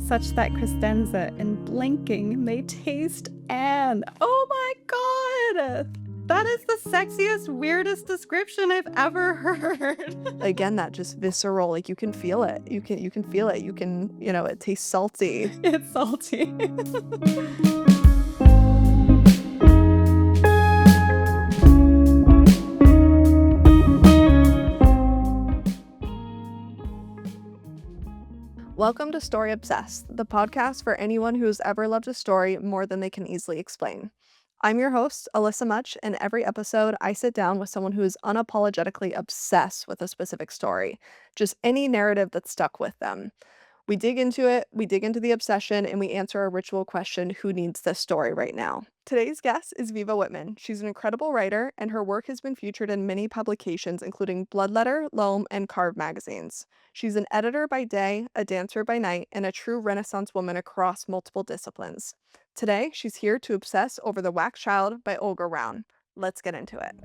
such that Crestenza, in blinking, may taste Anne. Oh my god! That is the sexiest, weirdest description I've ever heard. Again, that just visceral, like you can feel it. You can feel it. It tastes salty. It's salty. Welcome to Story Obsessed, the podcast for anyone who has ever loved a story more than they can easily explain. I'm your host, Alyssa Much, and every episode I sit down with someone who is unapologetically obsessed with a specific story, just any narrative that's stuck with them. We dig into it, we dig into the obsession, and we answer our ritual question, who needs this story right now? Today's guest is Viva Wittman. She's an incredible writer, and her work has been featured in many publications, including Bloodletter, Loam, and Carve magazines. She's an editor by day, a dancer by night, and a true Renaissance woman across multiple disciplines. Today, she's here to obsess over The Wax Child by Olga Rown. Let's get into it.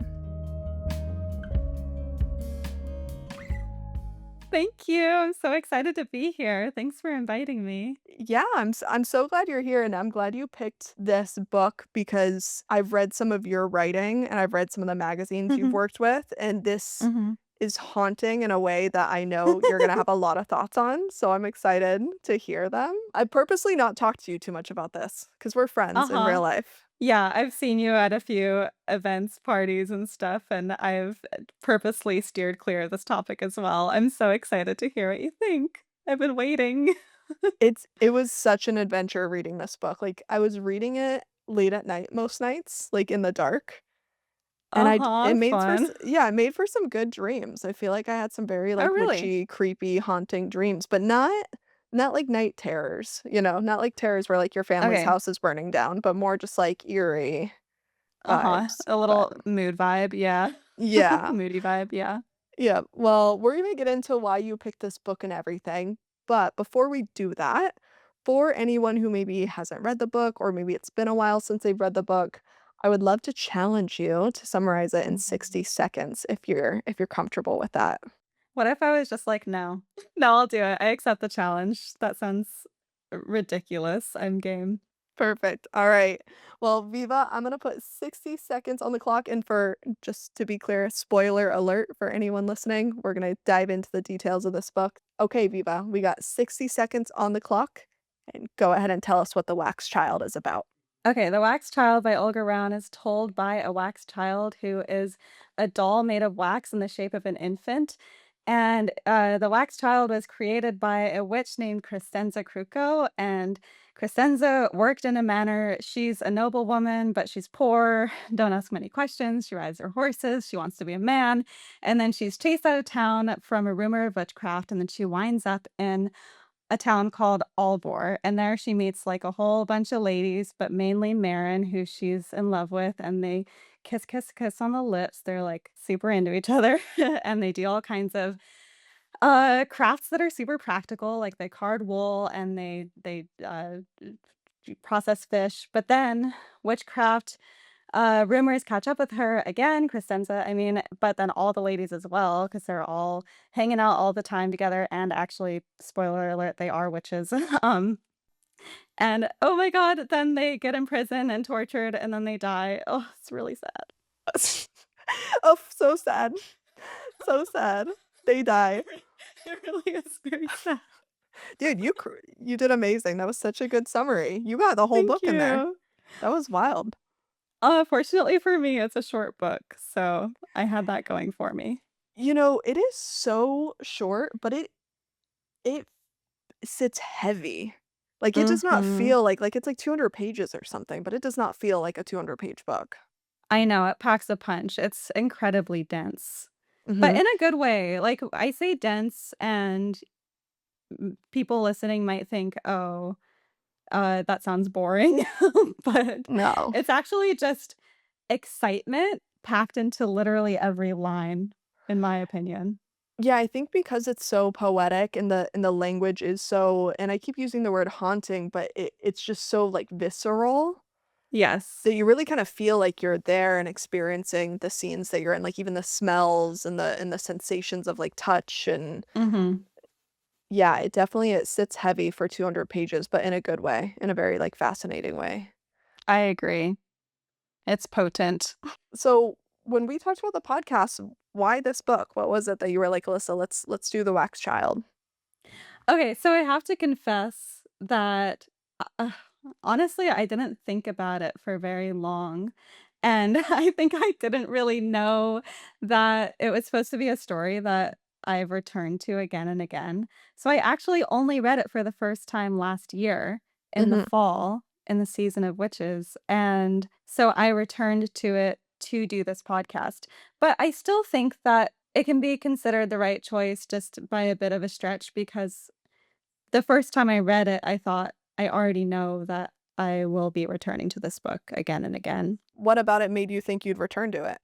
Thank you. I'm so excited to be here. Thanks for inviting me. Yeah, I'm so glad you're here, and I'm glad you picked this book because I've read some of your writing and I've read some of the magazines you've worked with, and this is haunting in a way that I know you're gonna have a lot of thoughts on, so I'm excited to hear them. I purposely not talked to you too much about this because we're friends in real life. Yeah, I've seen you at a few events, parties, and stuff, and I've purposely steered clear of this topic as well. I'm so excited to hear what you think. I've been waiting. It was such an adventure reading this book. Like, I was reading it late at night most nights, like in the dark. And it made Fun. it made for some good dreams. I feel like I had some very, Oh, like, really? witchy, creepy, haunting dreams, but not like night terrors, not like terrors where, like, your family's Okay. house is burning down, but more just, like, eerie vibes, A but little mood vibe, yeah. yeah. Moody vibe, yeah. Yeah, well, we're gonna get into why you picked this book and everything, but before we do that, for anyone who maybe hasn't read the book or maybe it's been a while since they've read the book, I would love to challenge you to summarize it in 60 seconds if you're comfortable with that. What if I was just like, "No. No, I'll do it. I accept the challenge." That sounds ridiculous. I'm game. Perfect. All right. Well, Viva, I'm gonna put 60 seconds on the clock, and for just to be clear, spoiler alert for anyone listening, we're gonna dive into the details of this book. Okay, Viva, we got 60 seconds on the clock, and go ahead and tell us what The Wax Child is about. Okay, The Wax Child by Olga Rown is told by a wax child who is a doll made of wax in the shape of an infant. And the wax child was created by a witch named Crestenza Cruco. And Crestenza worked in a manor. She's a noble woman, but she's poor. Don't ask many questions. She rides her horses. She wants to be a man. And then she's chased out of town from a rumor of witchcraft. And then she winds up in a town called Albor, and there she meets, like, a whole bunch of ladies, but mainly Marin, who she's in love with, and they kiss, kiss, kiss on the lips. They're, like, super into each other, and they do all kinds of, crafts that are super practical, like, they card wool and they process fish, but then witchcraft rumors catch up with her again, Crescenza, I mean, but then all the ladies as well, because 'cause they're all hanging out all the time together, and actually, spoiler alert, they are witches. Um, and oh my god, then they get in prison and tortured, and then they die. Oh, it's really sad. Oh, so sad. So sad. They die. It really is very sad. Dude, you did amazing. That was such a good summary. You got the whole Thank book in there. you. That was wild. Fortunately for me, it's a short book, so I had that going for me. It is so short, but it sits heavy. Like, it does not Mhm. feel like it's like 200 pages or something, but it does not feel like a 200-page book. I know, it packs a punch. It's incredibly dense. But Mhm. in a good way, like, I say dense, and people listening might think, "Oh, that sounds boring," but No. it's actually just excitement packed into literally every line, in my opinion. Yeah, I think because it's so poetic and the language is so, and I keep using the word haunting, but it's just so, like, visceral Yes. that you really kind of feel like you're there and experiencing the scenes that you're in, like, even the smells and the sensations of, like, touch and Mhm. Yeah, it sits heavy for 200 pages, but in a good way, in a very, like, fascinating way. I agree. It's potent. So, when we talked about the podcast, why this book? What was it that you were like, "Alyssa, let's do The Wax Child?" Okay, so I have to confess that, honestly, I didn't think about it for very long, and I think I didn't really know that it was supposed to be a story that I've returned to again and again. So I actually only read it for the first time last year in the Mhm. fall, in the season of witches, and so I returned to it to do this podcast. But I still think that it can be considered the right choice just by a bit of a stretch because the first time I read it, I thought, "I already know that I will be returning to this book again and again." What about it made you think you'd return to it?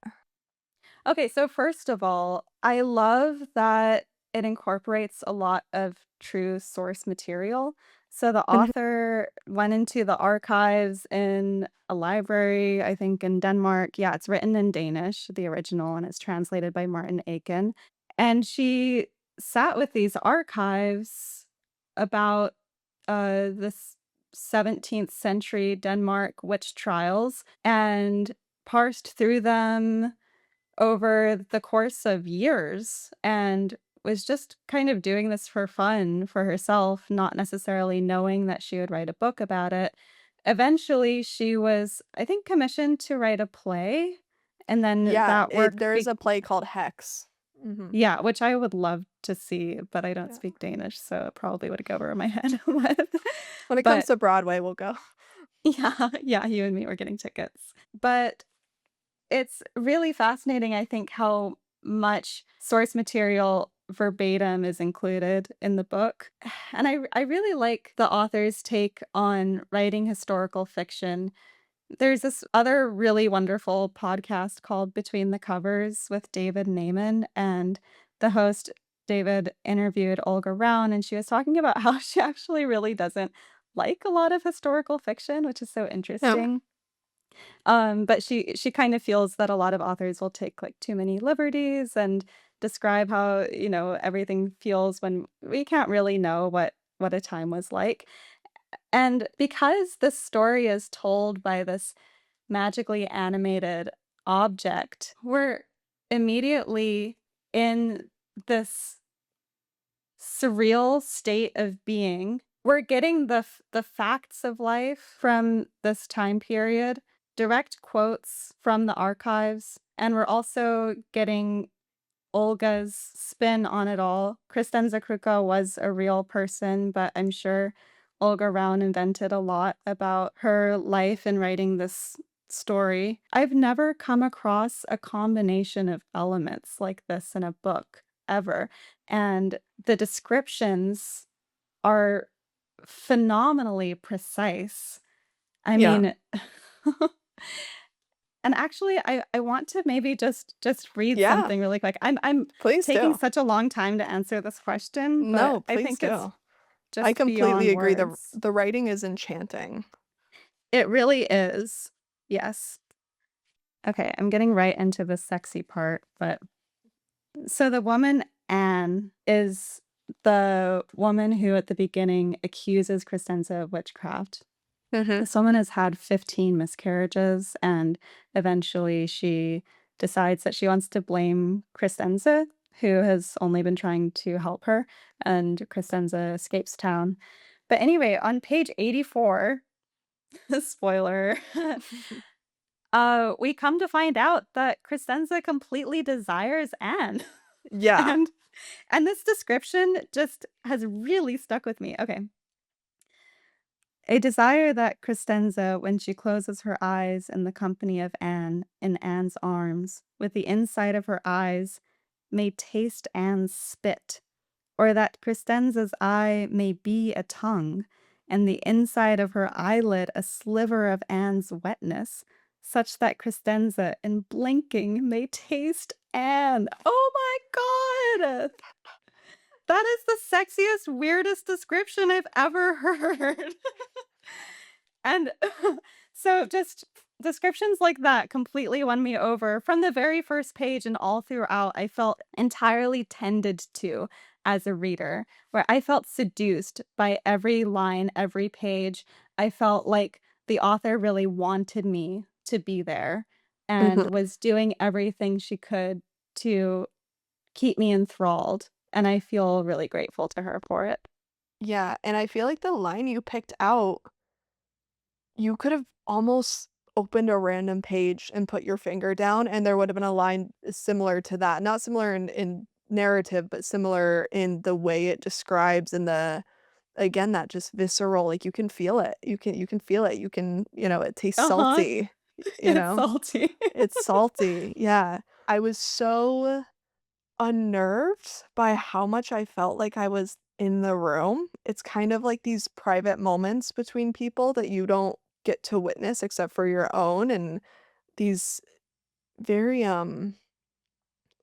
Okay, so first of all, I love that it incorporates a lot of true source material. So the Mhm. author went into the archives in a library, I think in Denmark. Yeah, it's written in Danish, the original, and it's translated by Martin Aiken. And she sat with these archives about this 17th century Denmark witch trials and parsed through them over the course of years and was just kind of doing this for fun for herself, not necessarily knowing that she would write a book about it. Eventually, she was, I think, commissioned to write a play, and then Yeah, that work there is a play called Hex. Mhm. yeah, which I would love to see, but I don't Yeah. speak Danish, so it probably would go over my head. But When it comes but to Broadway, we'll go. yeah, yeah, you and me were getting tickets. But it's really fascinating, I think, how much source material verbatim is included in the book. And I really like the author's take on writing historical fiction. There's this other really wonderful podcast called Between the Covers with David Naiman, and the host, David, interviewed Olga Rown, and she was talking about how she actually really doesn't like a lot of historical fiction, which is so Yeah. interesting. But she kind of feels that a lot of authors will take, like, too many liberties and describe how, everything feels when we can't really know what a time was like. And because this story is told by this magically animated object, we're immediately in this surreal state of being. We're getting the facts of life from this time period, direct quotes from the archives, and we're also getting Olga's spin on it all. Kristenza Kruka was a real person, but I'm sure Olga Rown invented a lot about her life in writing this story. I've never come across a combination of elements like this in a book ever, and the descriptions are phenomenally precise. I Yeah. mean, and actually, I want to maybe just read Yeah, something really quick. I'm please taking do. such a long time to answer this question, but No, I please think it's do. I just completely beyond agree, words. the writing is enchanting. It really is. Yes. Okay, I'm getting right into the sexy part, but so the woman Anne is the woman who at the beginning accuses Crescenza of witchcraft. Mhm. This woman has had 15 miscarriages, and eventually she decides that she wants to blame Crescenza, who has only been trying to help her, and Crescenza escapes town. But anyway, on page 84, spoiler, we come to find out that Crescenza completely desires Anne. Yeah. And and this description just has really stuck with me. Okay. A desire that Crescenza, when she closes her eyes in the company of Anne, in Anne's arms, with the inside of her eyes, may taste Anne's spit, or that Crescenza's eye may be a tongue, and the inside of her eyelid a sliver of Anne's wetness, such that Crescenza, in blinking, may taste Anne. Oh my God! That is the sexiest, weirdest description I've ever heard. And so just descriptions like that completely won me over. From the very first page and all throughout, I felt entirely tended to. as a reader, where I felt seduced by every line, every page. I felt like the author really wanted me to be there and Mhm. was doing everything she could to keep me enthralled, and I feel really grateful to her for it. Yeah, and I feel like the line you picked out, you could have almost opened a random page and put your finger down, and there would have been a line similar to that. Not similar in narrative, but similar in the way it describes and the again, that just visceral, like, you can feel it. You can feel it. You can it tastes Uh-huh. salty, you It's know? salty. It's salty, yeah. I was so unnerved by how much I felt like I was in the room. It's kind of like these private moments between people that you don't get to witness except for your own, and these very,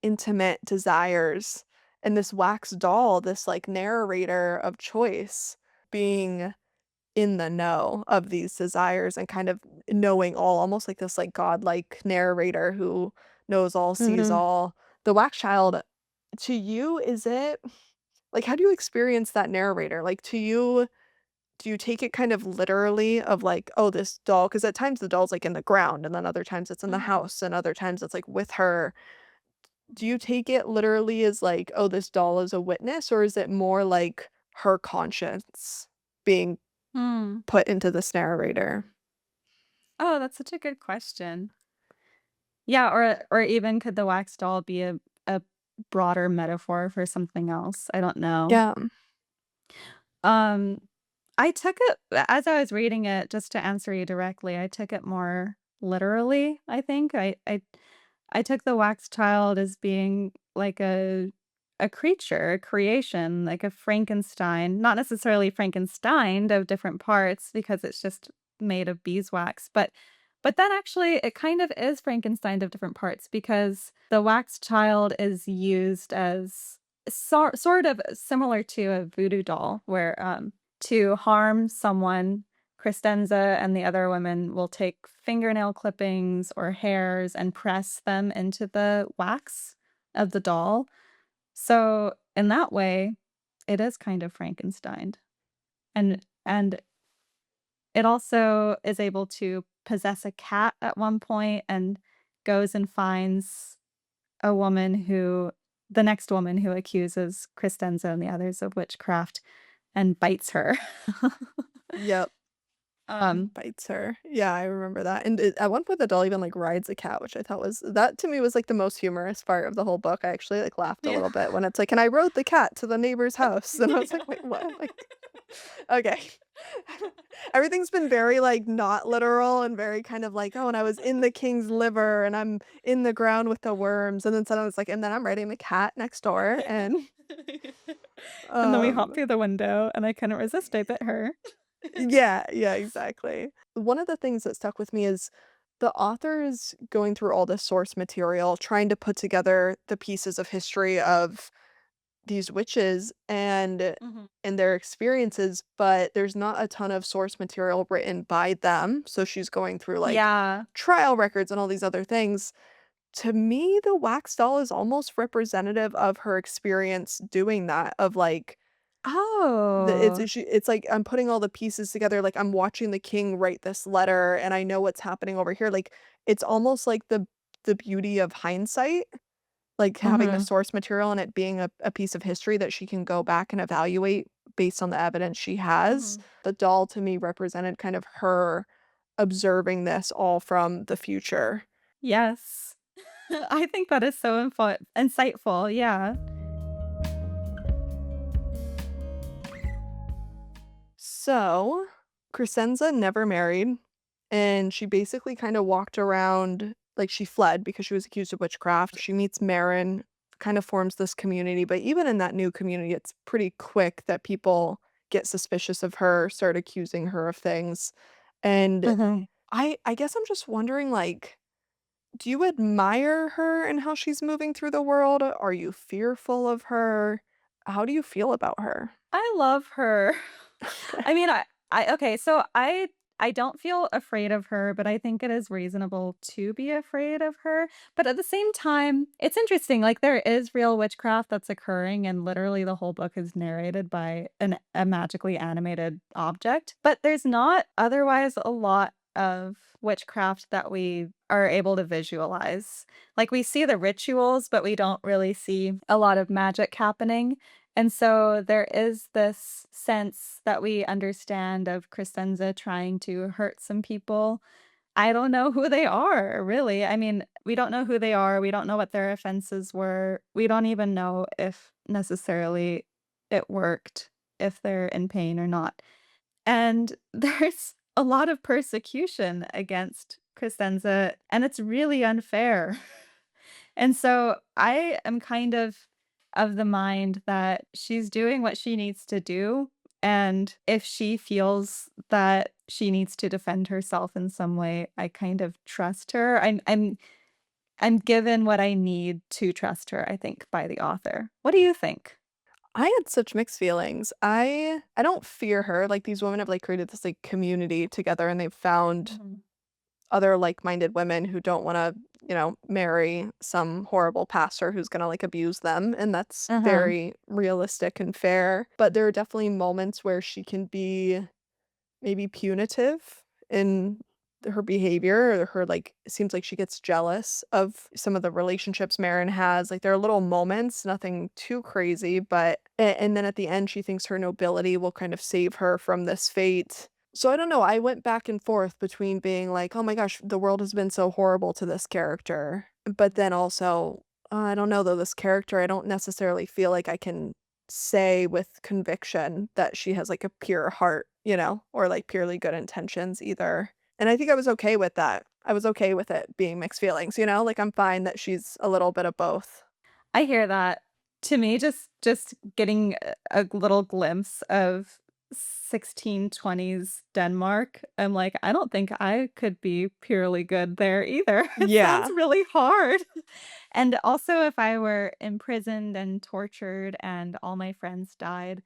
intimate desires, and this wax doll, this, like, narrator of choice being in the know of these desires and kind of knowing all, almost like this, like, godlike narrator who knows all, sees Mhm. all. The wax child, to you, is it like, how do you experience that narrator? Like, to you, do you take it kind of literally of like, "Oh, this doll," because at times the doll's, like, in the ground, and then other times it's in the Mhm. house, and other times it's, like, with her. Do you take it literally as like, "Oh, this doll is a witness," or is it more like her conscience being Hmm. put into this narrator? Oh, that's such a good question. Yeah, or even could the wax doll be a broader metaphor for something else? I don't know. Yeah. Um, I took it as I was reading it, just to answer you directly, I took it more literally, I think. I took the wax child as being like a creature, a creation, like a Frankenstein, not necessarily Frankensteined of different parts because it's just made of beeswax, but then actually it kind of is Frankenstein of different parts because the wax child is used as sort of similar to a voodoo doll where to harm someone, Crestenza and the other women will take fingernail clippings or hairs and press them into the wax of the doll. So in that way, it is kind of Frankenstein. And it also is able to possess a cat at one point and goes and finds a woman who the next woman who accuses Crestenza and the others of witchcraft and bites her. Yep. Um, Bites her. Yeah, I remember that, and at one point, the doll even, like, rides a cat, which I thought was that to me was, like, the most humorous part of the whole book. I actually, like, laughed a yeah. little bit when it's like, "And I rode the cat to the neighbor's house," and I was like, "Wait, what?" Like, okay. Everything's been very, like, not literal and very kind of like, "Oh, and I was in the king's liver, and I'm in the ground with the worms," and then suddenly it's like, "And then I'm riding the cat next door," and, And then we hopped um through the window, and I couldn't resist, I bit her. yeah, yeah, exactly. One of the things that stuck with me is the authors going through all this source material, trying to put together the pieces of history of these witches Mhm. and their experiences, but there's not a ton of source material written by them. So she's going through like Yeah. trial records and all these other things. To me, the wax doll is almost representative of her experience doing that, of like Oh. it's like I'm putting all the pieces together, like, I'm watching the king write this letter, and I know what's happening over here, like, it's almost like the beauty of hindsight, like, having the Mhm. source material and it being a piece of history that she can go back and evaluate based on the evidence she has. Mhm. The doll to me represented kind of her observing this all from the future. Yes. I think that is so insightful, yeah. So, Crescenza never married, and she basically kinda walked around like, she fled because she was accused of witchcraft. She meets Marin, kind of forms this community, but even in that new community, it's pretty quick that people get suspicious of her, start accusing her of things, and Mhm. I guess I'm just wondering, like, do you admire her and how she's moving through the world? Are you fearful of her? How do you feel about her? I love her. Okay. I mean, I okay, so I I don't feel afraid of her, but I think it is reasonable to be afraid of her. But at the same time, it's interesting, like, there is real witchcraft that's occurring, and literally the whole book is narrated by a magically animated object, but there's not otherwise a lot of witchcraft that we are able to visualize. Like, we see the rituals, but we don't really see a lot of magic happening, and so there is this sense that we understand of Crescenza trying to hurt some people. I don't know who they are, really. I mean, we don't know who they are. We don't know what their offenses were. We don't even know if necessarily it worked, if they're in pain or not. And there's a lot of persecution against Crescenza, and it's really unfair. And so I am kind of the mind that she's doing what she needs to do, and if she feels that she needs to defend herself in some way, I kind of trust her. I'm given what I need to trust her, I think, by the author. What do you think? I had such mixed feelings. I don't fear her, like, these women have, like, created this, like, community together, and they've found Mhm. other like-minded women who don't wanna, marry some horrible pastor who's gonna, like, abuse them, and that's Uh-huh. very realistic and fair, but there are definitely moments where she can be maybe punitive in her behavior or her, like it seems like she gets jealous of some of the relationships Marin has, like, there are little moments, nothing too crazy, but and then at the end, she thinks her nobility will kind of save her from this fate. So I don't know, I went back and forth between being like, "Oh my gosh, the world has been so horrible to this character," but then also, I don't know though, this character, I don't necessarily feel like I can say with conviction that she has, like, a pure heart, or, like, purely good intentions either. And I think I was okay with that. I was okay with it being mixed feelings, like, I'm fine that she's a little bit of both. I hear that. To me, just getting a little glimpse of 1620s Denmark, I'm like, "I don't think I could be purely good there either." It sounds Yeah. really hard. And also, if I were imprisoned and tortured and all my friends died,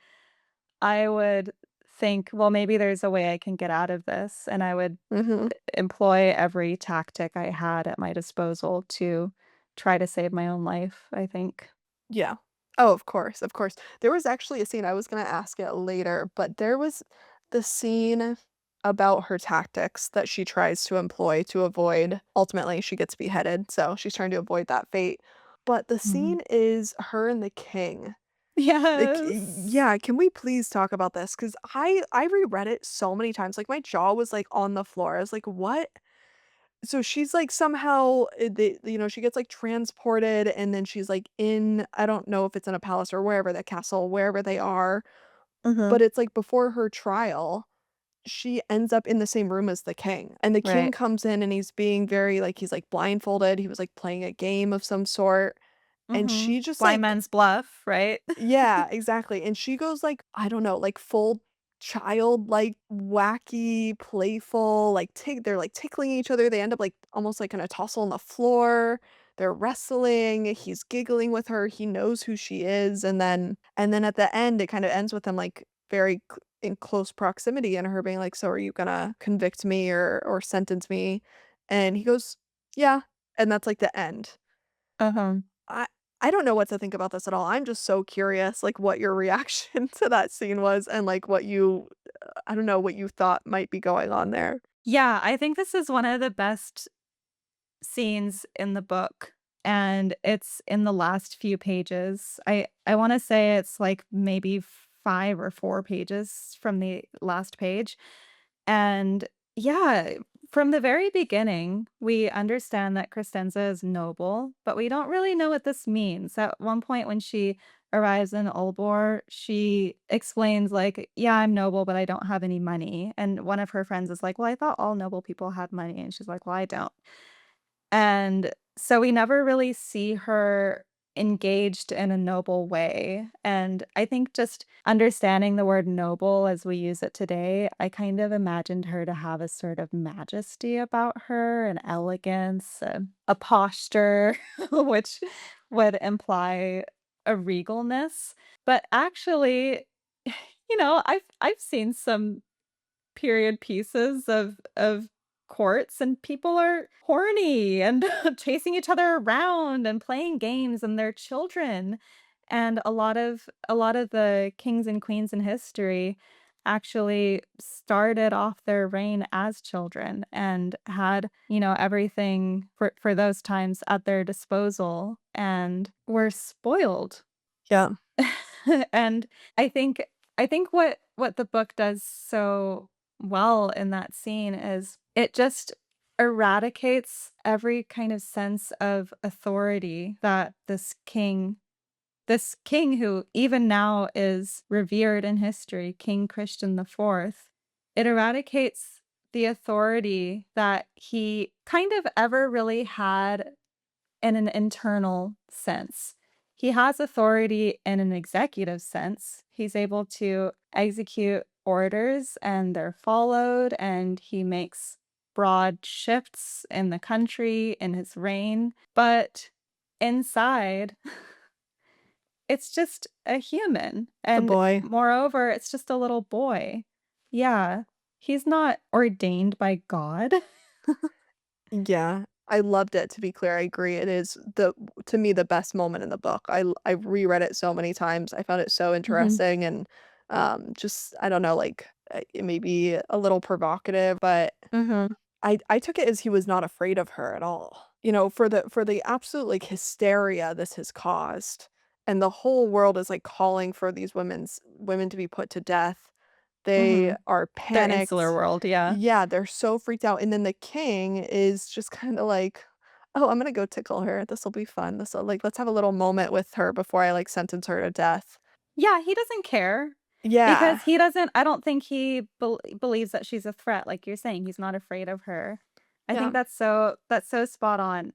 I would think, "Well, maybe there's a way I can get out of this," and I would Mhm. employ every tactic I had at my disposal to try to save my own life, I think. Yeah. Oh, of course, of course. There was actually a scene, I was gonna ask it later, but there was the scene about her tactics that she tries to employ to avoid ultimately, she gets beheaded, so she's trying to avoid that fate. But the Mhm. scene is her and the king. Like, Yes. yeah, can we please talk about this? Because I reread it so many times, like, my jaw was, like, on the floor. I was like, "What?" So she's, like, somehow, she gets, like, transported, and then she's, like, in I don't know if it's in a palace or wherever, the castle, wherever they are, Mhm. but it's, like, before her trial, she ends up in the same room as the king, and the king Right. comes in, and he's being very, like he's, like, blindfolded, he was, like, playing a game of some sort, and Mhm. she just, Blind like man's bluff, right? yeah, exactly, and she goes, like, I don't know, like, full childlike, wacky, playful, like, they're, like, tickling each other, they end up, like, almost, like, in a tussle on the floor, they're wrestling, he's giggling with her, he knows who she is, and then at the end, it kinda ends with them, like, very c in close proximity and her being like, "So are you gonna convict me or sentence me?" And he goes, "Yeah," and that's, like, the end. Uh-huh. I I don't know what to think about this at all. I'm just so curious, like, what your reaction to that scene was and, like, what you I don't know, what you thought might be going on there. Yeah, I think this is one of the best scenes in the book, and it's in the last few pages. I wanna say it's, like, maybe 5 or 4 pages from the last page. And yeah, from the very beginning, we understand that Crescenza is noble, but we don't really know what this means. At one point, when she arrives in Olbor, she explains, like, yeah, I'm noble, but I don't have any money. And one of her friends is like, well, I thought all noble people had money. And she's like, well, I don't. And so we never really see her engaged in a noble way. And I think just understanding the word noble as we use it today, I kind of imagined her to have a sort of majesty about her, an elegance, a posture, which would imply a regalness. But actually, I've seen some period pieces of courts, and people are horny and chasing each other around and playing games, and they're children. And a lot of the kings and queens in history actually started off their reign as children and had, everything for those times at their disposal and were spoiled. Yeah, And I think what the book does so well in that scene is it just eradicates every kind of sense of authority that this king who even now is revered in history, King Christian the Fourth, it eradicates the authority that he kind of ever really had in an internal sense. He has authority in an executive sense. He's able to execute orders and they're followed, and he makes broad shifts in the country in his reign. But inside, it's just a human. the And boy. moreover, it's just a little boy. Yeah. He's not ordained by God. Yeah, I loved it, to be clear, I agree, it is to me, the best moment in the book. I reread it so many times, I found it so Mhm. interesting and, just I don't know, like, it may be a little provocative, but Mhm. I took it as he was not afraid of her at all. You know, for the absolute, like, hysteria this has caused, and the whole world is, like, calling for these women to be put to death. They Mhm. are Their insular panicked. world, yeah. Yeah, they're so freaked out, and then the king is just kinda like, "Oh, I'm gonna go tickle her. This'll be fun. This'll like, let's have a little moment with her before I, like, sentence her to death." Yeah, he doesn't care Yeah. because he doesn't I don't think he believes that she's a threat, like you're saying, he's not afraid of her. I Yeah. think that's so spot on.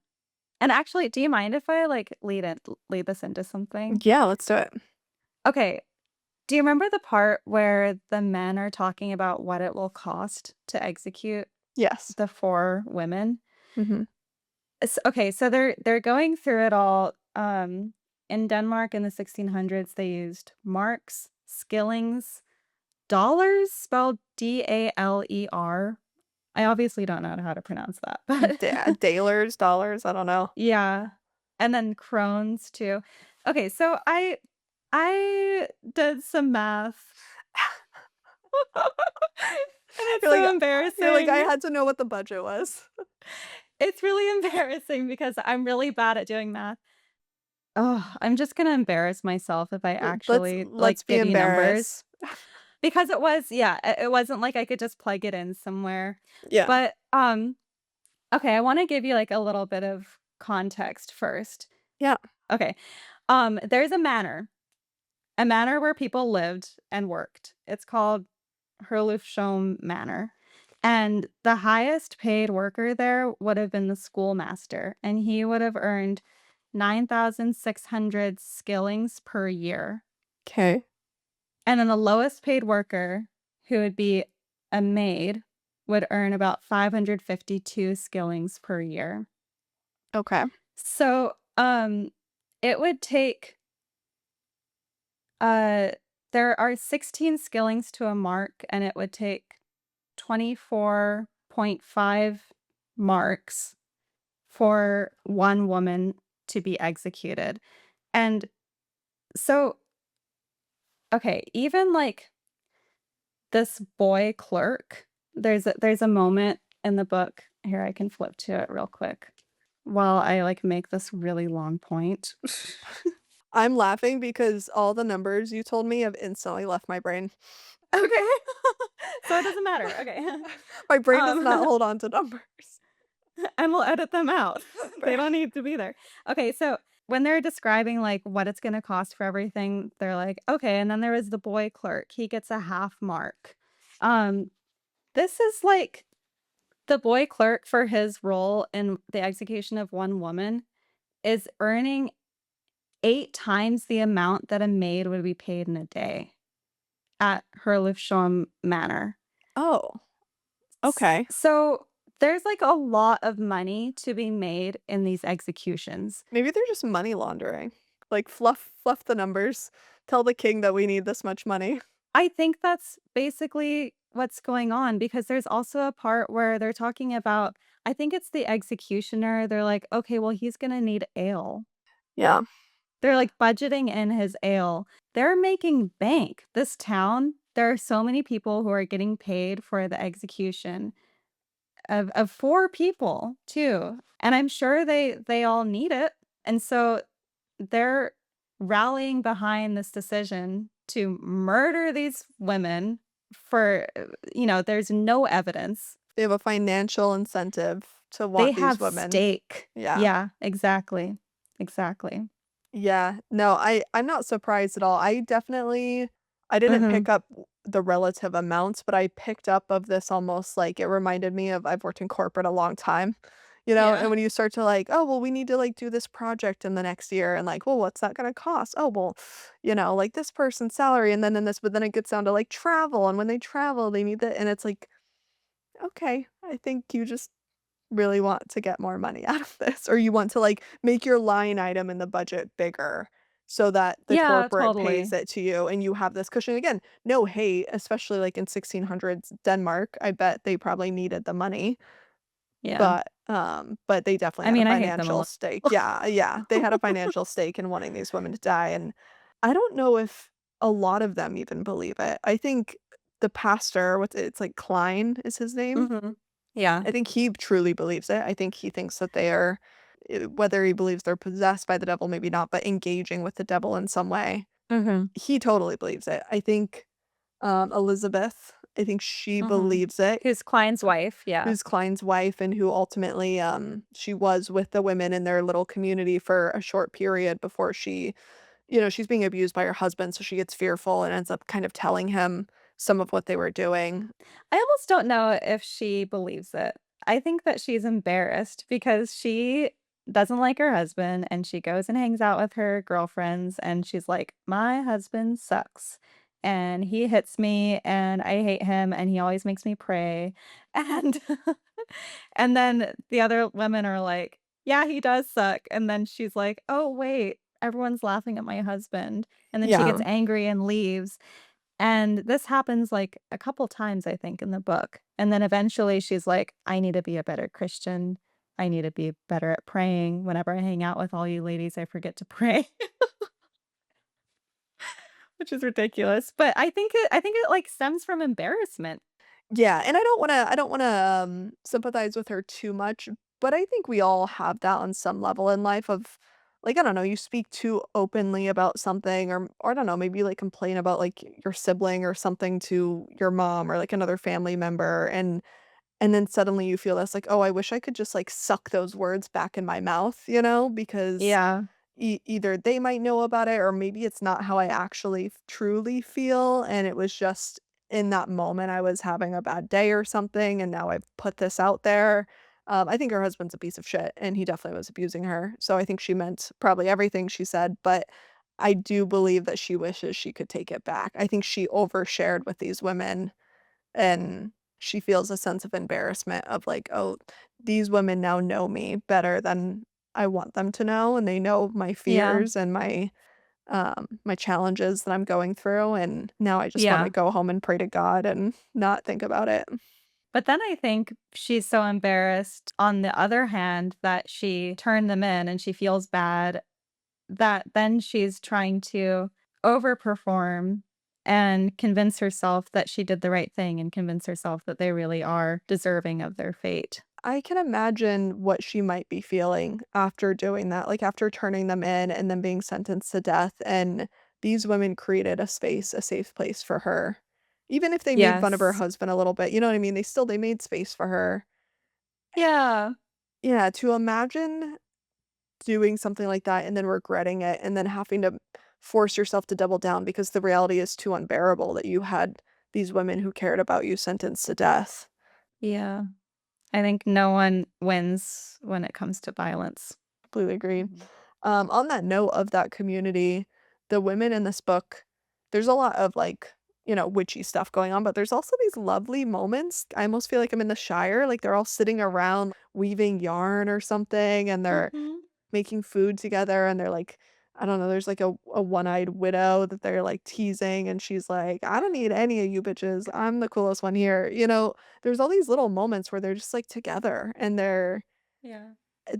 And actually, do you mind if I, like, lead this into something? Yeah, let's do it. Okay, do you remember the part where the men are talking about what it will cost to execute Yes. the 4 women? Mhm. Okay, so they're going through it all. In Denmark in the 1600s, they used marks, skillings, dollars spelled Daler. I obviously don't know how to pronounce that, but Dalers, dollars, I don't know. yeah, and then crowns too. Okay, so I did some math, and it's You're like so you're like, "I embarrassing. had to know what the budget was." It's really embarrassing because I'm really bad at doing math. Oh, I'm just gonna embarrass myself if I Let's actually, let's like, be give you numbers. embarrassed. Because it wasn't like I could just plug it in somewhere. Yeah. But, okay, I wanna give you, like, a little bit of context first. Yeah. Okay, there's a manor where people lived and worked. It's called Herlufsholm Manor, and the highest paid worker there would have been the schoolmaster, and he would have earned 9,600 skillings per year. 'Kay. And then the lowest paid worker, who would be a maid, would earn about 552 skillings per year. Okay. So, it would take, uh there are 16 skillings to a mark, and it would take 24.5 marks for one woman to be executed. And so, okay, even, like, this boy clerk, there's a moment in the book here, I can flip to it real quick while I, like, make this really long point. I'm laughing because all the numbers you told me have instantly left my brain. Okay. So it doesn't matter, okay. My brain does not Um, hold on to numbers. and we'll edit them out. They Fair. don't need to be there. Okay, so when they're describing, like, what it's gonna cost for everything, they're like, "Okay," and then there is the boy clerk, he gets a half mark. Um, this is, like, the boy clerk for his role in the execution of one woman is earning 8 times the amount that a maid would be paid in a day at Herlufsholm Manor. Oh, okay. So there's, like, a lot of money to be made in these executions. Maybe they're just money laundering. Like, fluff the numbers. Tell the king that we need this much money. I think that's basically what's going on because there's also a part where they're talking about I think it's the executioner, they're like, "Okay, well, he's gonna need ale." Yeah. They're, like, budgeting in his ale. They're making bank. This town, there are so many people who are getting paid for the execution of 4 people too, and I'm sure they all need it, and so they're rallying behind this decision to murder these women for, there's no evidence. They have a financial incentive to They want these have women. stake. Yeah. Yeah, exactly. Exactly. Yeah. No, I'm not surprised at all. I didn't Mhm. pick up the relative amounts, but I picked up of this almost like it reminded me of I've worked in corporate a long time, Yeah. and when you start to like, "Oh, well, we need to like do this project in the next year," and like, "Well, what's that gonna cost?" "Oh, well, like this person's salary and then in this," but then it gets down to like travel, and when they travel, they need that, and it's like, okay, I think you just really want to get more money out of this, or you want to, like, make your line item in the budget bigger so that the Yeah, corporate pays totally. it to you and you have this cushion. Again, no hate, especially, like, in 1600s Denmark, I bet they probably needed the money, Yeah. but they definitely I had a mean, I hate them a financial lot. stake. Yeah, yeah, they had a financial stake in wanting these women to die, and I don't know if a lot of them even believe it. I think the pastor, it's like Klein is his name? Mhm. Yeah. I think he truly believes it. I think he thinks that they are whether he believes they're possessed by the devil, maybe not, but engaging with the devil in some way. Mhm. He totally believes it. I think, Elizabeth, I think she Mhm. believes it, Who's Klein's wife, yeah. who's Klein's wife and who ultimately, she was with the women in their little community for a short period before she's being abused by her husband, so she gets fearful and ends up kind of telling him some of what they were doing. I almost don't know if she believes it. I think that she's embarrassed because she doesn't like her husband and she goes and hangs out with her girlfriends and she's like, "My husband sucks and he hits me and I hate him and he always makes me pray." And and then the other women are like, "Yeah, he does suck." And then she's like, "Oh, wait, everyone's laughing at my husband." And then she gets Yeah. angry and leaves. And this happens, like, a couple times, I think, in the book, and then eventually she's like, "I need to be a better Christian. I need to be better at praying. Whenever I hang out with all you ladies, I forget to pray," which is ridiculous, but I think it, like, stems from embarrassment. Yeah, and I don't wanna, sympathize with her too much, but I think we all have that on some level in life of, like, I don't know, you speak too openly about something or I don't know, maybe, like, complain about, like, your sibling or something to your mom or, like, another family member, and then suddenly you feel this, like, "Oh, I wish I could just, like, suck those words back in my mouth," because Yeah, either they might know about it or maybe it's not how I actually truly feel, and it was just in that moment I was having a bad day or something, and now I've put this out there. I think her husband's a piece of shit, and he definitely was abusing her, so I think she meant probably everything she said, but I do believe that she wishes she could take it back. I think she overshared with these women, and she feels a sense of embarrassment of like, "Oh, these women now know me better than I want them to know, and they know my yeah, fears and my challenges that I'm going through, and now I just wanna yeah, go home and pray to God and not think about it." but then I think she's so embarrassed, on the other hand, that she turned them in and she feels bad that then she's trying to overperform and convince herself that she did the right thing and convince herself that they really are deserving of their fate. I can imagine what she might be feeling after doing that, like, after turning them in and then being sentenced to death, and these women created a safe place for her. Even if they made fun of her Yes. husband a little bit, you know what I mean? They made space for her. Yeah. Yeah, to imagine doing something like that and then regretting it and then having to force yourself to double down because the reality is too unbearable that you had these women who cared about you sentenced to death. Yeah. I think no one wins when it comes to violence. Completely agree. Mhm. On that note of that community, the women in this book, there's a lot of like, witchy stuff going on, but there's also these lovely moments. I almost feel like I'm in the Shire, like they're all sitting around weaving yarn or something, and they're Mhm. making food together, and they're like, I don't know, there's like a one-eyed widow that they're like teasing and she's like, "I don't need any of you bitches. I'm the coolest one here." There's all these little moments where they're just like together and Yeah.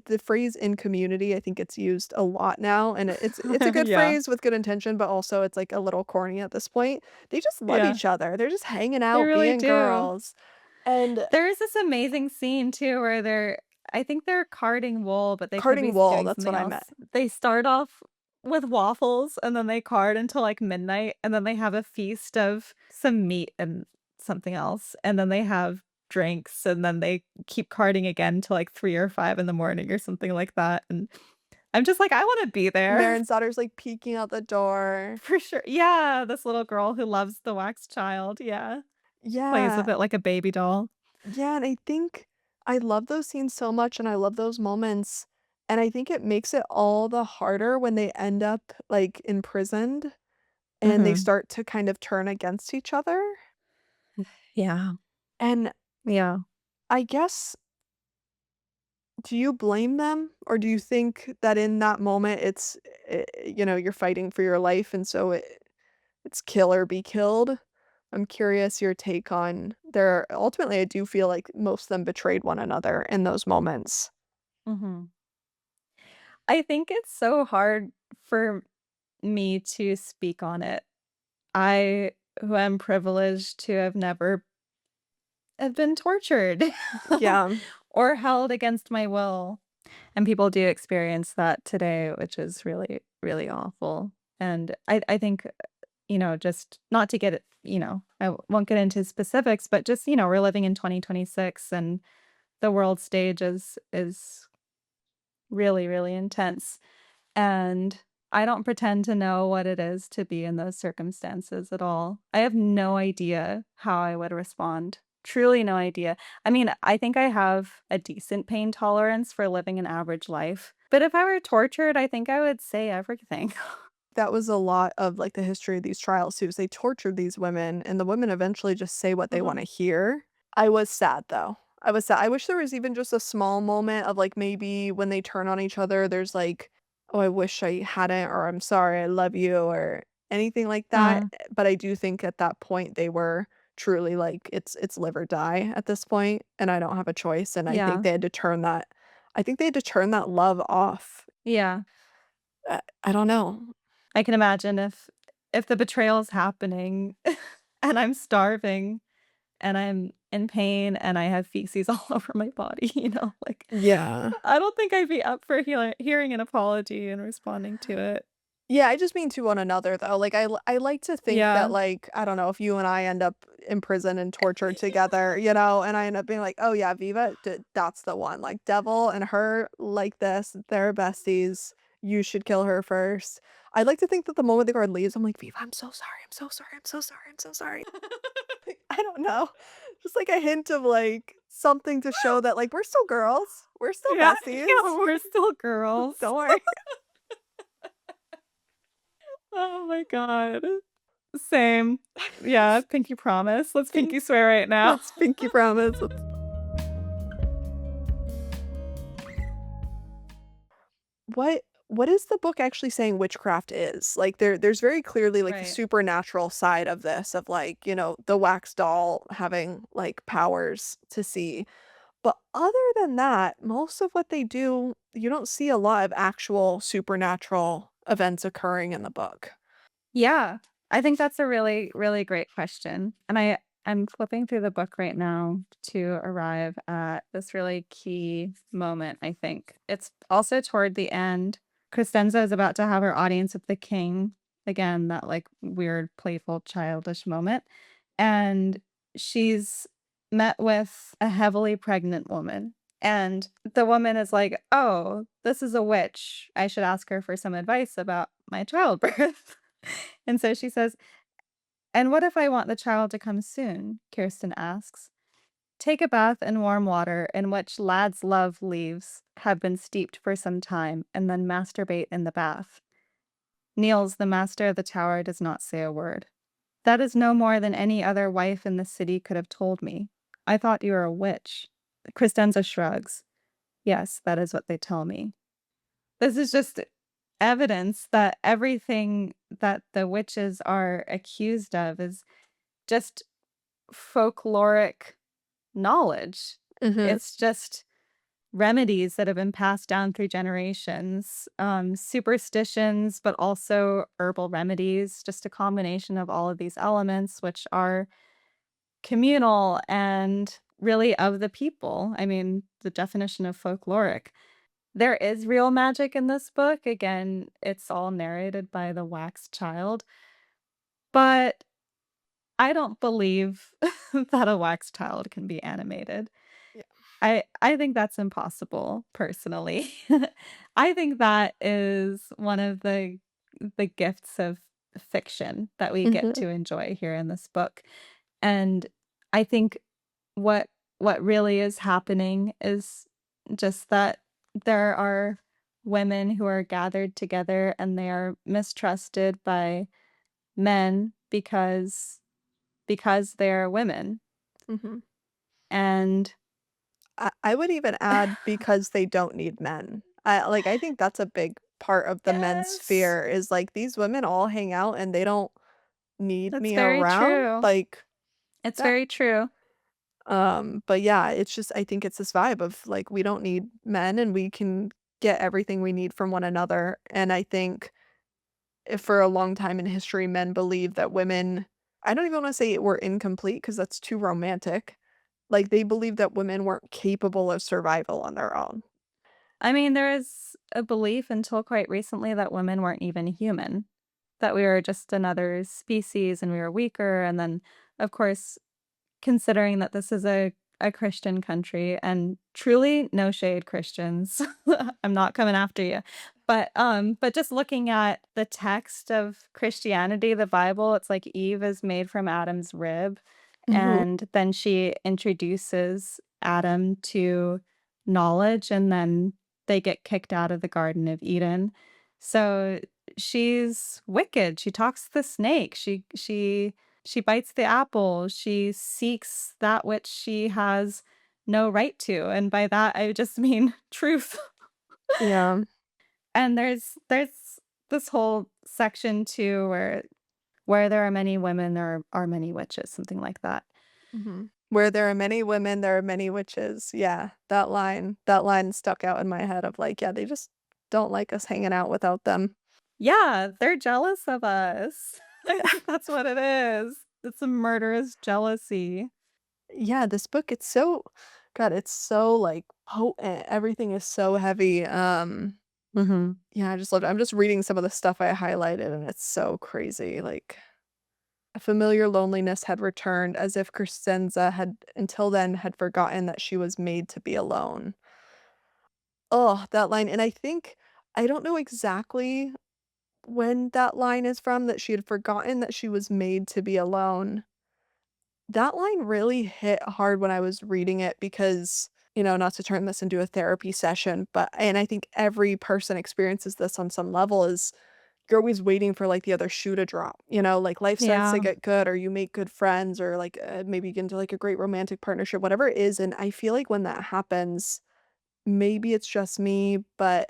the phrase "in community," I think it's used a lot now, and it's a good Yeah. phrase with good intention, but also it's like a little corny at this point. They just love Yeah. each other. They're just hanging They out, really being do. girls. And There is this amazing scene too where I think they're carding wool, but they could carding be wool, doing that's what something I meant. else. They start off with waffles and then they card until like midnight and then they have a feast of some meat and something else. And then they have drinks and then they keep carding again till like 3 or 5 in the morning or something like that. And I'm just like, I want to be there Marin's daughter's, like, peeking out the door. for sure. Yeah, this little girl who loves the wax child. Yeah. Plays with Yeah. it like a baby doll. Yeah, and I think I love those scenes so much, and I love those moments, and I think it makes it all the harder when they end up, like, imprisoned and they Mhm. start to kind of turn against each other, Yeah. and Yeah. I guess do you blame them, or do you think that in that moment you're fighting for your life, and so it's kill or be killed? I'm curious your take on their ultimately, I do feel like most of them betrayed one another in those moments. Mhm. I think it's so hard for me to speak on it. I, who am privileged to have been tortured Yeah. or held against my will, and people do experience that today, which is really, really awful. And I think, just not to get it, I won't get into specifics, but just, we're living in 2026 and the world stage is really, really intense. And I don't pretend to know what it is to be in those circumstances at all. I have no idea how I would respond. Truly no idea. I mean, I think I have a decent pain tolerance for living an average life. But if I were tortured, I think I would say everything. That was a lot of, like, the history of these trials too, is they tortured these women, and the women eventually just say what they wanna Mhm. hear. I was sad, though. I was sad. I wish there was even just a small moment of, like, maybe when they turn on each other, there's like, "Oh, I wish I hadn't," or "I'm sorry, I love you," or anything like that, Mm, but I do think at that point, they were truly like, "It's live or die at this point, and I don't have a choice," and yeah. I think they had to turn that love off. Yeah. I don't know. I can imagine if the betrayal's happening and I'm starving and I'm in pain and I have feces all over my body, like, Yeah. I don't think I'd be up for hearing an apology and responding to it. Yeah, I just mean to one another, though, like, I like to think that, Yeah. like, I don't know, if you and I end up in prison and tortured together, and I end up being like, "Oh, yeah, Viva, that's the one, like, Devil and her like this, they're besties, you should kill her first." I'd like to think that the moment the guard leaves, I'm like, "Viva, I'm so sorry, I'm so sorry, I'm so sorry, I'm so sorry." I don't know, just, like, a hint of, like, something to show that, like, we're still girls, we're still Yeah, besties, yeah, we're still girls. don't worry. Oh my god. Same. Yeah, pinky promise. Let's Pink pinky swear right now. let's pinky promise, what is the book actually saying witchcraft is? Like, there's very clearly, like, the Right. supernatural side of this, of, like, the wax doll having, like, powers to see, but other than that, most of what they do, you don't see a lot of actual supernatural events occurring in the book. Yeah. I think that's a really, really great question. And I'm flipping through the book right now to arrive at this really key moment, I think. It's also toward the end. Crestenza is about to have her audience with the king. Again, that like weird, playful, childish moment. And she's met with a heavily pregnant woman. And the woman is like, "Oh, this is a witch. I should ask her for some advice about my childbirth." And so she says, "And what if I want the child to come soon?" Kirsten asks. "Take a bath in warm water in which lad's love leaves have been steeped for some time, and then masturbate in the bath." Niels, the master of the tower, does not say a word. "That is no more than any other wife in the city could have told me. I thought you were a witch." Crestenza shrugs. "Yes, that is what they tell me." This is just evidence that everything that the witches are accused of is just folkloric knowledge. Mhm, It's just remedies that have been passed down through generations, superstitions, but also herbal remedies, just a combination of all of these elements, which are communal and really of the people. I mean, the definition of folkloric. There is real magic in this book. Again, it's all narrated by the wax child, but I don't believe that a wax child can be animated. yeah, I think that's impossible, personally. I think that is one of the gifts of fiction that we get mhm, to enjoy here in this book, and I think what what really is happening is just that there are women who are gathered together and they are mistrusted by men because they're women, mhm. and I would even add because they don't need men. I think that's a big part of the men's yes. fear is, like, these women all hang out and they don't need That's me very around, true. like, It's that very true. but yeah, it's just I think it's this vibe of, like, we don't need men and we can get everything we need from one another, and I think if for a long time in history, men believed that women I don't even wanna say were incomplete because that's too romantic. Like, they believed that women weren't capable of survival on their own. I mean, there is a belief until quite recently that women weren't even human, that we were just another species and we were weaker. And then, of course, considering that this is a Christian country and truly no shade Christians. I'm not coming after you. But just looking at the text of Christianity, the Bible, it's like Eve is made from Adam's rib, Mhm. and then she introduces Adam to knowledge, and then they get kicked out of the Garden of Eden. So she's wicked. She talks to the snake. She bites the apple, she seeks that which she has no right to, and by that, I just mean truth. Yeah. And there's this whole section too where there are many women, there are many witches, something like that. Mhm. Where there are many women, there are many witches. Yeah, that line stuck out in my head of like, yeah, they just don't like us hanging out without them. Yeah, they're jealous of us. I think that's what it is. It's a murderous jealousy. Yeah, this book, it's so God, it's so, like, potent. Everything is so heavy. Mhm. Yeah, I just loved it. I'm just reading some of the stuff I highlighted, and it's so crazy. Like, a familiar loneliness had returned, as if Crescenza had until then had forgotten that she was made to be alone. Oh, that line, and I think I don't know exactly when that line is from, that she had forgotten that she was made to be alone. That line really hit hard when I was reading it because, not to turn this into a therapy session, but and I think every person experiences this on some level is you're always waiting for, like, the other shoe to drop, like, life starts to Yeah. get good or you make good friends or, like, maybe you get into, like, a great romantic partnership, whatever it is, and I feel like when that happens, maybe it's just me, but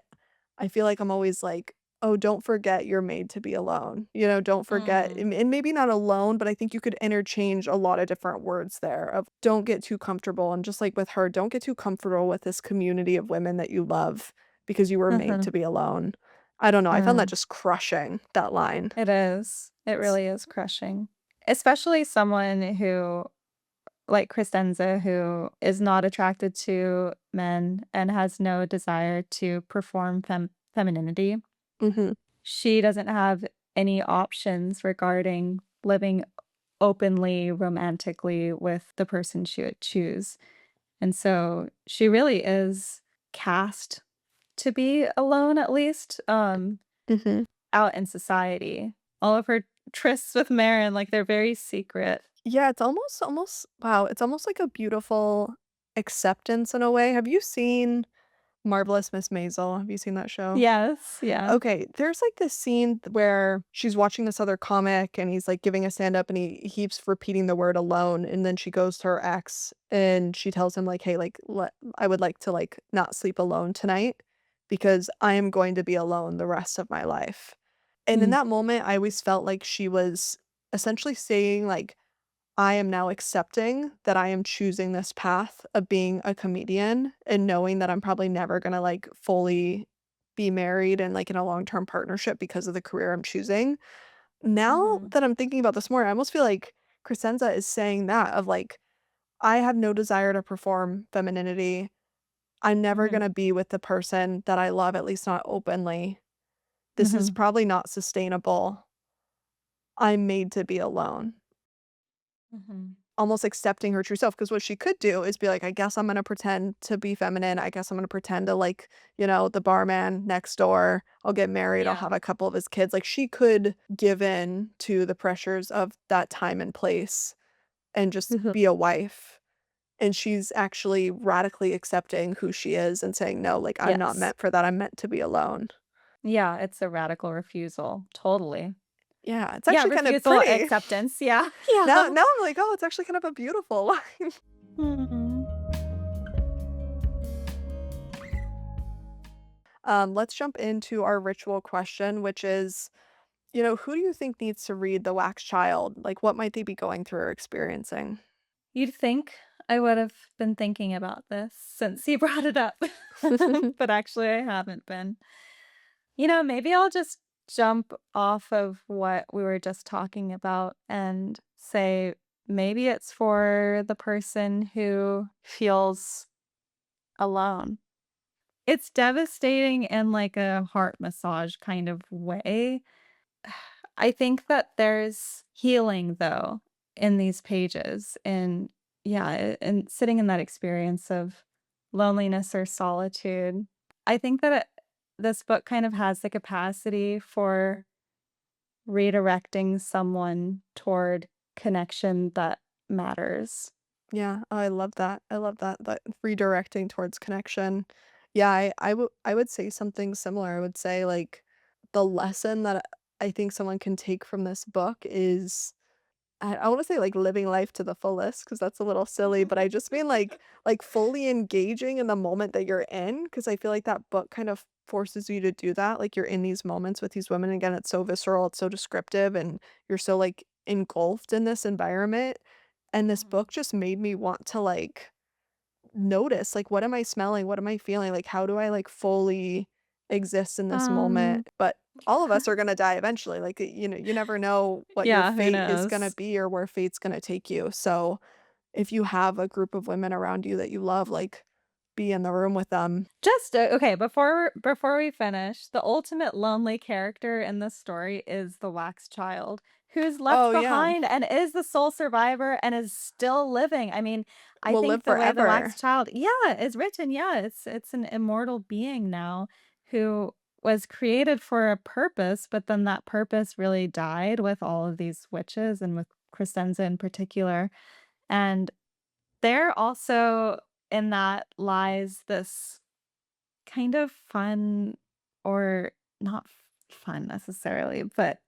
I feel like I'm always like, "Oh, don't forget you're made to be alone." Don't forget Mm. and maybe not alone, but I think you could interchange a lot of different words there of don't get too comfortable, and just like with her, don't get too comfortable with this community of women that you love because you were made to Mhm. be alone. I don't know, I found that Mm. just crushing, that line. It is. It It's really is crushing. Especially someone who like Kristenza, who is not attracted to men and has no desire to perform femininity. Mhm, She doesn't have any options regarding living openly romantically with the person she would choose. And so she really is cast to be alone, at least, mhm. out in society. All of her trysts with Marin, like, they're very secret. Yeah, it's almost wow, it's almost like a beautiful acceptance in a way. Have you seen Marvelous Miss Maisel? Have you seen that show? Yes, yeah. Okay, there's, like, this scene where she's watching this other comic, and he's, like, giving a stand up, and he keeps repeating the word alone, and then she goes to her ex, and she tells him, like, "Hey, like, let I would like to, like, not sleep alone tonight." because I am going to be alone the rest of my life. And in Mm, that moment, I always felt like she was essentially saying, like, I am now accepting that I am choosing this path of being a comedian and knowing that I'm probably never gonna, like, fully be married and, like, in a long-term partnership because of the career I'm choosing. Now mhm, that I'm thinking about this more, I almost feel like Crescenza is saying that of, like, I have no desire to perform femininity. I'm never mhm, gonna be with the person that I love, at least not openly. This is mhm, probably not sustainable. I'm made to be alone. mhm. Almost accepting her true self, because what she could do is be like, "I guess I'm gonna pretend to be feminine. I guess I'm gonna pretend to like, the barman next door. I'll get married. I'll Yeah. have a couple of his kids." Like, she could give in to the pressures of that time and place and just Mhm. be a wife. And she's actually radically accepting who she is and saying, "No, like, I'm not Yes. meant for that. I'm meant to be alone." Yeah, it's a radical refusal, totally. Yeah, it's Yeah, actually kind of refusal, pretty. acceptance, yeah, Now yeah. now I'm like, "Oh, it's actually kind of a beautiful line." Mhm. Let's jump into our ritual question, which is, who do you think needs to read The Wax Child? Like, what might they be going through or experiencing? You'd think I would have been thinking about this since you brought it up, but actually I haven't been. Maybe I'll just jump off of what we were just talking about and say maybe it's for the person who feels alone. It's devastating in like a heart massage kind of way. I think that there's healing though in these pages and yeah, and sitting in that experience of loneliness or solitude. I think that this book kind of has the capacity for redirecting someone toward connection that matters. Yeah, oh, I love that. I love that redirecting towards connection. Yeah, I would say something similar. I would say, like, the lesson that I think someone can take from this book is I wanna say, like, living life to the fullest, because that's a little silly, but I just mean, like, fully engaging in the moment that you're in, because I feel like that book kind of forces you to do that, like, you're in these moments with these women, again, it's so visceral, it's so descriptive, and you're so, like, engulfed in this environment, and this Mhm. book just made me want to, like, notice, like, what am I smelling? What am I feeling? Like, how do I, like, fully exist in this Um, moment? But all of us are gonna die eventually, like, you never know what your yeah, who fate is gonna knows? be or where fate's gonna take you, so if you have a group of women around you that you love, like, be in the room with them. Just okay, before we finish, the ultimate lonely character in this story is the wax child, who's left Oh, yeah, behind and is the sole survivor and is still living. I mean, I will live think the way the wax forever. child yeah, is written, yeah, it's an immortal being now who was created for a purpose, but then that purpose really died with all of these witches and with Crescenza in particular. And there also in that lies this kind of fun or not fun necessarily, but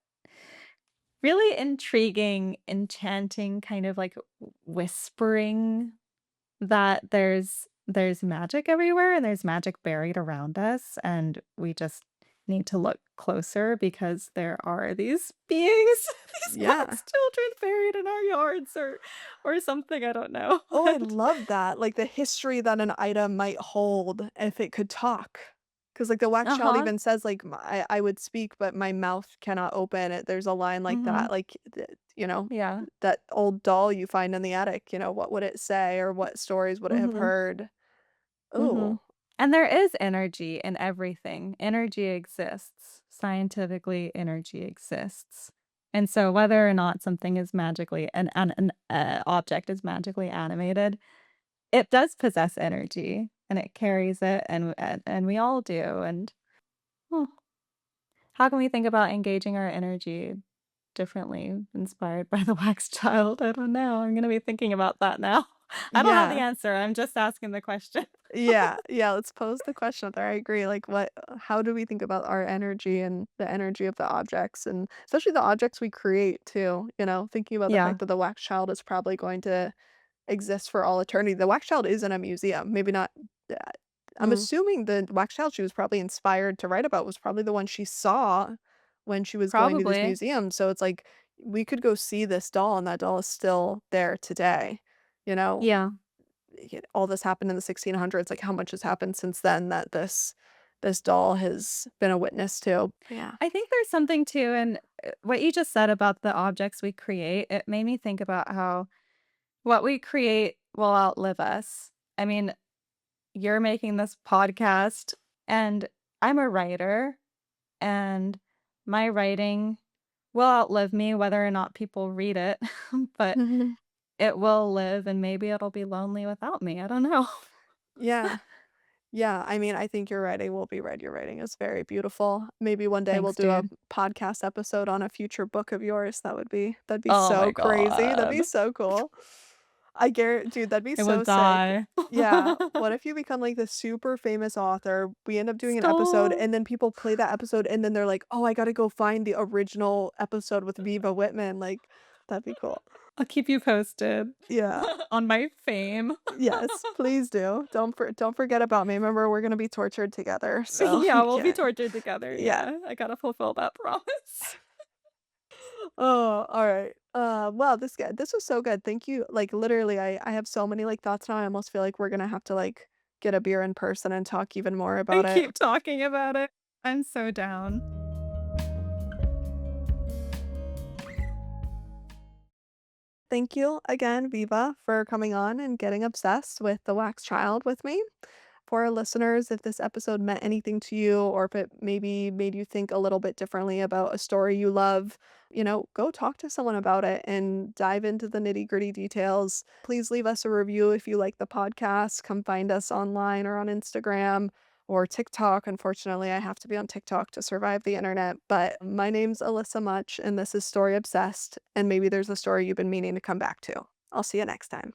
really intriguing, enchanting kind of like whispering that there's magic everywhere and there's magic buried around us and we just need to look closer because there are these beings, these Yeah. wax children buried in our yards or something, I don't know. Oh, I And love that, like, the history that an item might hold if it could talk. Because like, the wax child uh-huh. even says, like, "I would speak, but my mouth cannot open." There's a line like Mhm. that, like, Yeah. that old doll you find in the attic, what would it say or what stories would it have Mhm. heard? Mhm. Ooh, And there is energy in everything. Energy exists. Scientifically, energy exists. And so whether or not something is magically an object is magically animated, it does possess energy and it carries it and we all do. And hmm, how can we think about engaging our energy differently inspired by the wax child? I don't know. I'm going to be thinking about that now. I don't have the yeah. answer. I'm just asking the question. Yeah, yeah, let's pose the question out there, I agree, like, how do we think about our energy and the energy of the objects, and especially the objects we create too, thinking about the Yeah. fact that the wax child is probably going to exist for all eternity. The wax child is in a museum, maybe not, I'm Mm, assuming the wax child she was probably inspired to write about was probably the one she saw when she was going to this probably. museum, so it's like, we could go see this doll, and that doll is still there today, you know? Yeah. All this happened in the 1600s, like, how much has happened since then that this doll has been a witness to. Yeah. I think there's something too in, what you just said about the objects we create. It made me think about how what we create will outlive us. I mean, you're making this podcast, and I'm a writer, and my writing will outlive me whether or not people read it, but it will live, and maybe it'll be lonely without me. I don't know. Yeah. Yeah, I mean, I think your writing will be read. Your writing is very beautiful. Maybe one day we'll Thanks, do a dude. podcast episode on a future book of yours. That'd be Oh my so crazy. That'd be god. so cool. I guarantee, dude, that'd be I would so sick. die. Yeah. What if you become like this super famous author? We end up doing an episode Stop. and then people play that episode and then they're like, "Oh, I gotta go find the original episode with Viva Wittman." Like, that'd be cool. I'll keep you posted Yeah. on my fame. Yes, please do. Don't forget about me. Remember, we're gonna be tortured together, so Yeah, you we'll be can't. tortured together, Yeah. yeah, I gotta fulfill that promise. Oh, alright. Well, this was so good. Thank you. Like, literally, I have so many, like, thoughts now. I almost feel like we're gonna have to, like, get a beer in person and talk even more about And it. keep talking about it. I'm so down. Thank you again, Viva, for coming on and getting obsessed with The Wax Child with me. For our listeners, if this episode meant anything to you or if it maybe made you think a little bit differently about a story you love, go talk to someone about it and dive into the nitty-gritty details. Please leave us a review if you like the podcast. Come find us online or on Instagram or TikTok. Unfortunately, I have to be on TikTok to survive the internet. But my name's Alyssa Much, and this is Story Obsessed. And maybe there's a story you've been meaning to come back to. I'll see you next time.